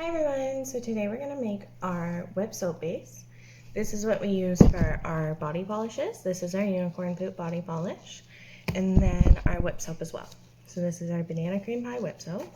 Hi everyone, so today we're going to make our whip soap base. This is what we use for our body polishes. This is our unicorn poop body polish, and then our whip soap as well. So this is our banana cream pie whip soap.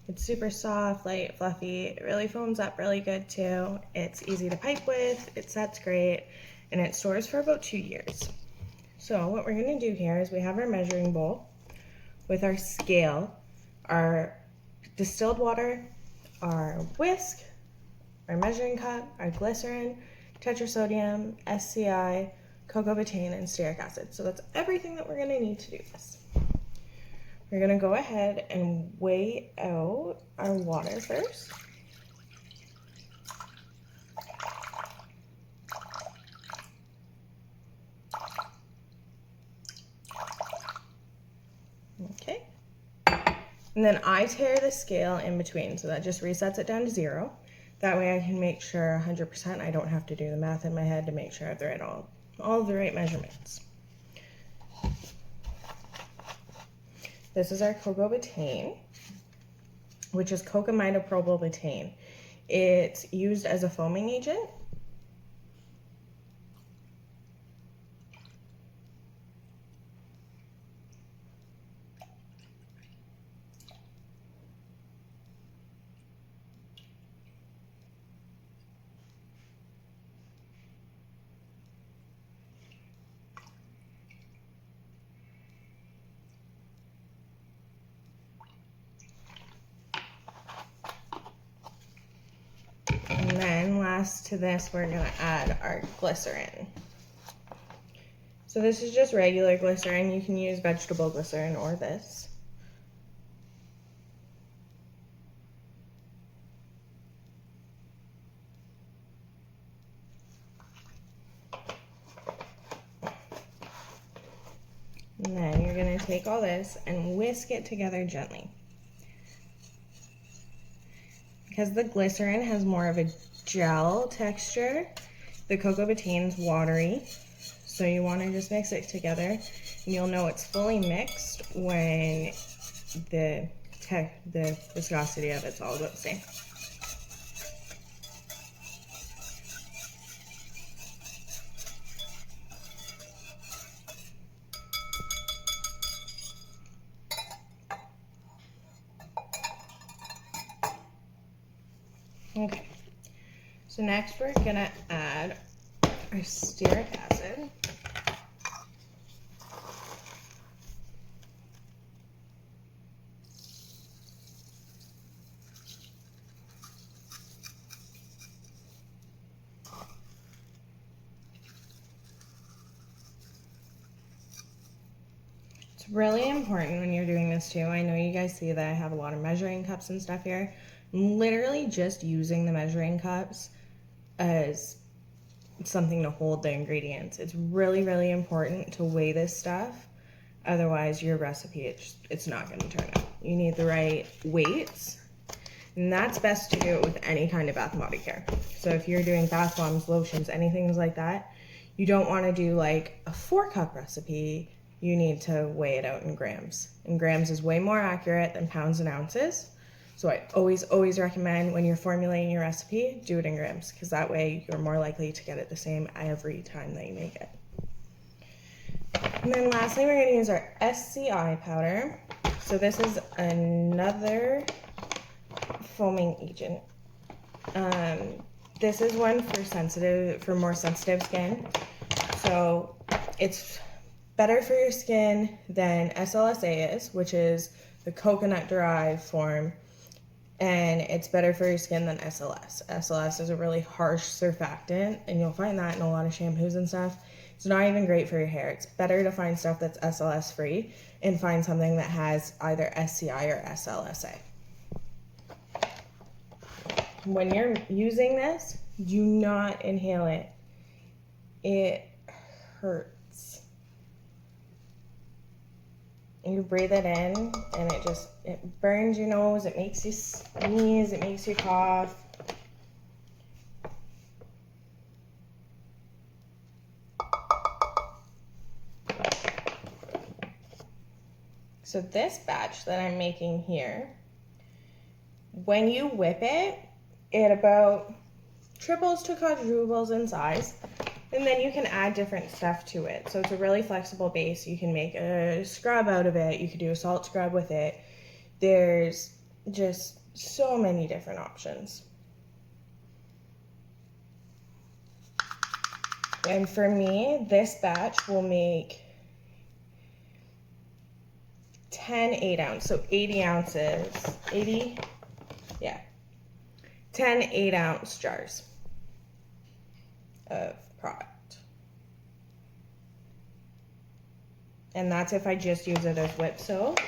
It's super soft, light, fluffy. It really foams up really good too. It's easy to pipe with, it sets great, and it stores for about 2 years. So what we're going to do here is we have our measuring bowl with our scale, our distilled water, our whisk, our measuring cup, our glycerin, tetrasodium, SCI, cocoa betaine, and stearic acid. So that's everything that we're going to need to do this. We're going to go ahead and weigh out our water first. Okay. And then I tear the scale in between, so that just resets it down to 0. That way I can make sure 100%. I don't have to do the math in my head to make sure I have the right all of the right measurements. This is our cocoa betaine, which is cocamidopropyl betaine. It's used as a foaming agent. And then last to this, we're gonna add our glycerin. So this is just regular glycerin. You can use vegetable glycerin or this. And then you're gonna take all this and whisk it together gently. Because the glycerin has more of a gel texture, the cocoa betaine's watery. So you want to just mix it together, and you'll know it's fully mixed when the viscosity of it's all about the same. Okay, so next we're gonna add our stearic acid. It's really important when you're doing this too. I know you guys see that I have a lot of measuring cups and stuff here. I'm literally just using the measuring cups as something to hold the ingredients. It's really, really important to weigh this stuff. Otherwise, your recipe, it's not going to turn out. You need the right weights. And that's best to do it with any kind of bath and body care. So if you're doing bath bombs, lotions, anything like that, you don't want to do like a 4-cup recipe. You need to weigh it out in grams. And grams is way more accurate than pounds and ounces. So I always recommend when you're formulating your recipe, do it in grams, because that way you're more likely to get it the same every time that you make it. And then lastly, we're going to use our SCI powder. So this is another foaming agent. This is one for more sensitive skin. So it's better for your skin than SLSA is, which is the coconut derived form. And it's better for your skin than SLS. SLS is a really harsh surfactant, and you'll find that in a lot of shampoos and stuff. It's not even great for your hair. It's better to find stuff that's SLS free and find something that has either SCI or SLSA. When you're using this, do not inhale it. It hurts. You breathe it in, and it burns your nose, it makes you sneeze, it makes you cough. So this batch that I'm making here When you whip it, it about triples to quadruples in size. And then you can add different stuff to it. So it's a really flexible base. You can make a scrub out of it. You could do a salt scrub with it. There's just so many different options. And for me, this batch will make 10 8-ounce, so 80 ounces, 80, yeah, 10 8-ounce jars of product. And that's if I just use it as whip soap.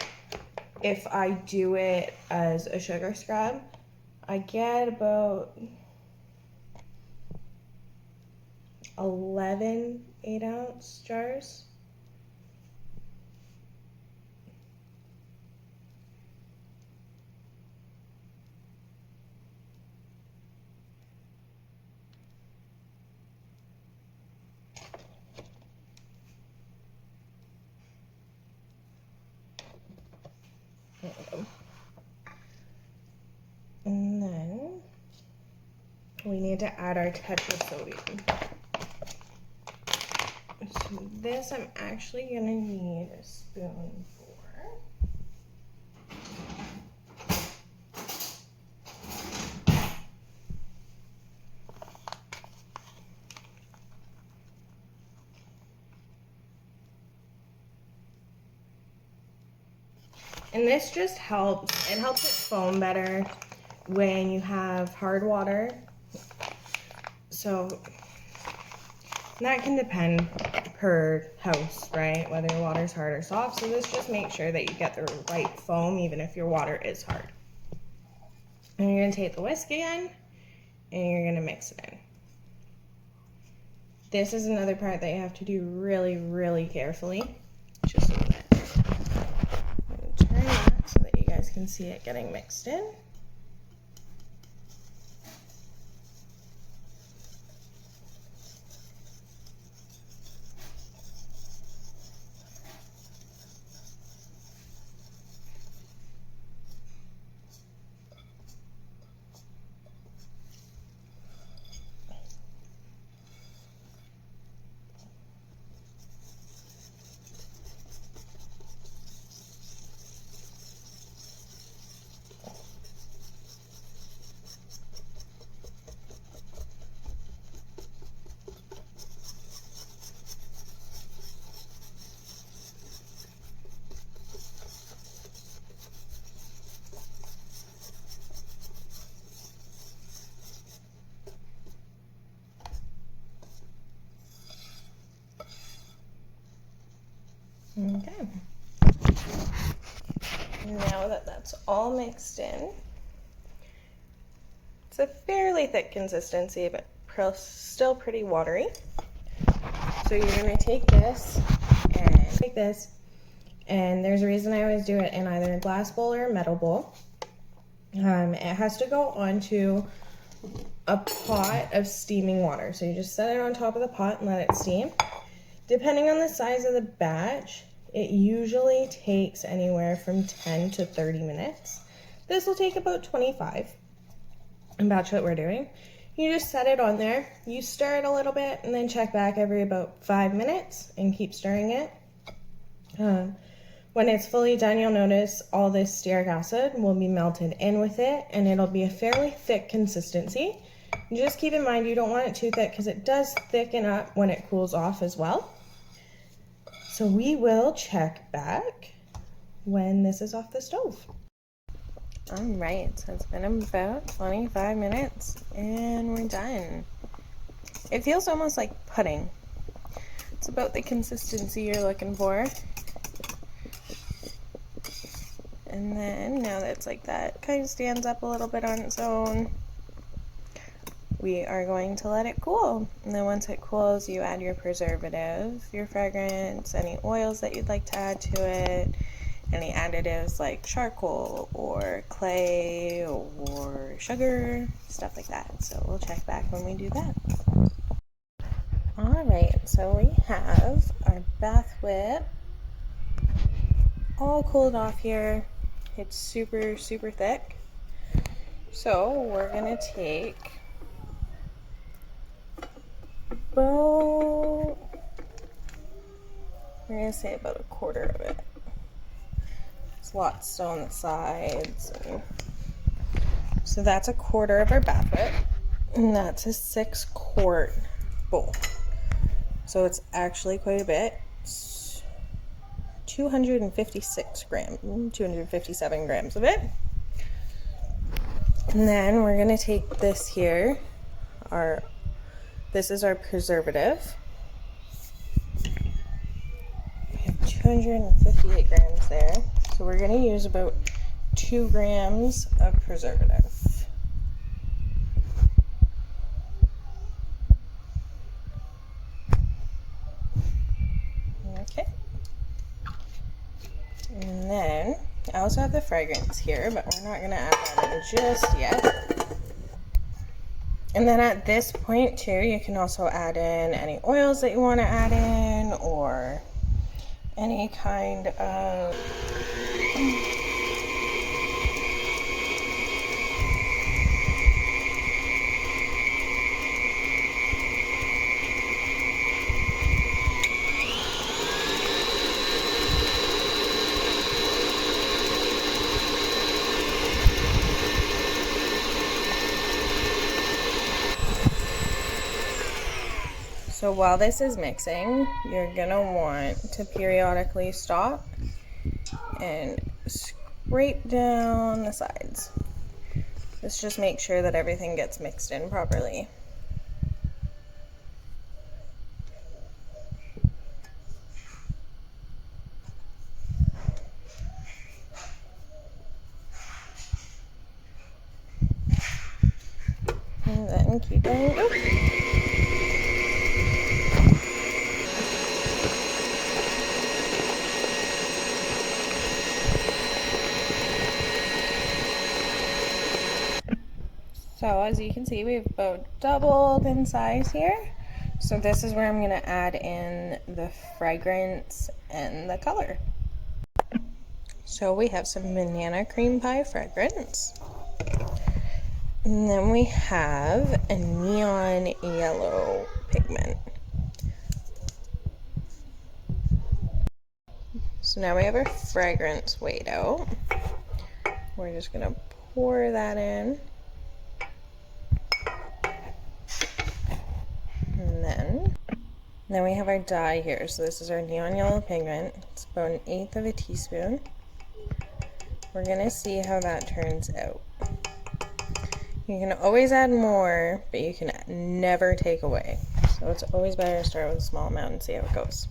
If I do it as a sugar scrub, I get about 11 8-ounce jars. And then we need to add our tetrasodium. So this I'm actually gonna need a spoon for. And this just helps, it helps it foam better when you have hard water. So that can depend per house, right? Whether your water's hard or soft. So this just makes sure that you get the right foam even if your water is hard. And you're gonna take the whisk again and you're gonna mix it in. This is another part that you have to do really, really carefully. Just a minute. I'm gonna turn that so that you guys can see it getting mixed in. Okay. Now that that's all mixed in, it's a fairly thick consistency, but still pretty watery. So you're gonna take this, and there's a reason I always do it in either a glass bowl or a metal bowl. It has to go onto a pot of steaming water. So you just set it on top of the pot and let it steam. Depending on the size of the batch, it usually takes anywhere from 10 to 30 minutes. This will take about 25 in batch that we're doing. You just set it on there, you stir it a little bit, and then check back every about 5 minutes and keep stirring it. When it's fully done, you'll notice all this stearic acid will be melted in with it, and it'll be a fairly thick consistency. Just keep in mind you don't want it too thick because it does thicken up when it cools off as well. So we will check back when this is off the stove. All right, so it's been about 25 minutes and we're done. It feels almost like pudding. It's about the consistency you're looking for. And then now that it's like that, kind of stands up a little bit on its own, we are going to let it cool. And then once it cools, you add your preservative, your fragrance, any oils that you'd like to add to it, any additives like charcoal or clay or sugar, stuff like that. So we'll check back when we do that. Alright, so we have our bath whip all cooled off here. It's super, super thick. So we're gonna take about, we're gonna say about a quarter of it. There's lots still on the sides. So that's a quarter of our bath whip, and that's a 6-quart bowl. So it's actually quite a bit. It's 257 grams of it. And then we're gonna take this here, this is our preservative. We have 258 grams there. So we're gonna use about 2 grams of preservative. Okay. And then I also have the fragrance here, but we're not gonna add that in just yet. And then at this point too, you can also add in any oils that you want to add in, or any kind of So while this is mixing, you're gonna want to periodically stop and scrape down the sides. This just makes sure that everything gets mixed in properly. And then keep going. So as you can see, we've about doubled in size here. So this is where I'm going to add in the fragrance and the color. So we have some banana cream pie fragrance. And then we have a neon yellow pigment. So now we have our fragrance weighed out. We're just going to pour that in. And then we have our dye here. So this is our neon yellow pigment. It's about 1/8 of a teaspoon. We're gonna see how that turns out. You can always add more, but you can never take away. So it's always better to start with a small amount and see how it goes.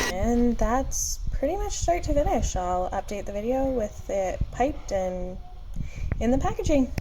And that's pretty much start to finish. I'll update the video with it piped and in the packaging.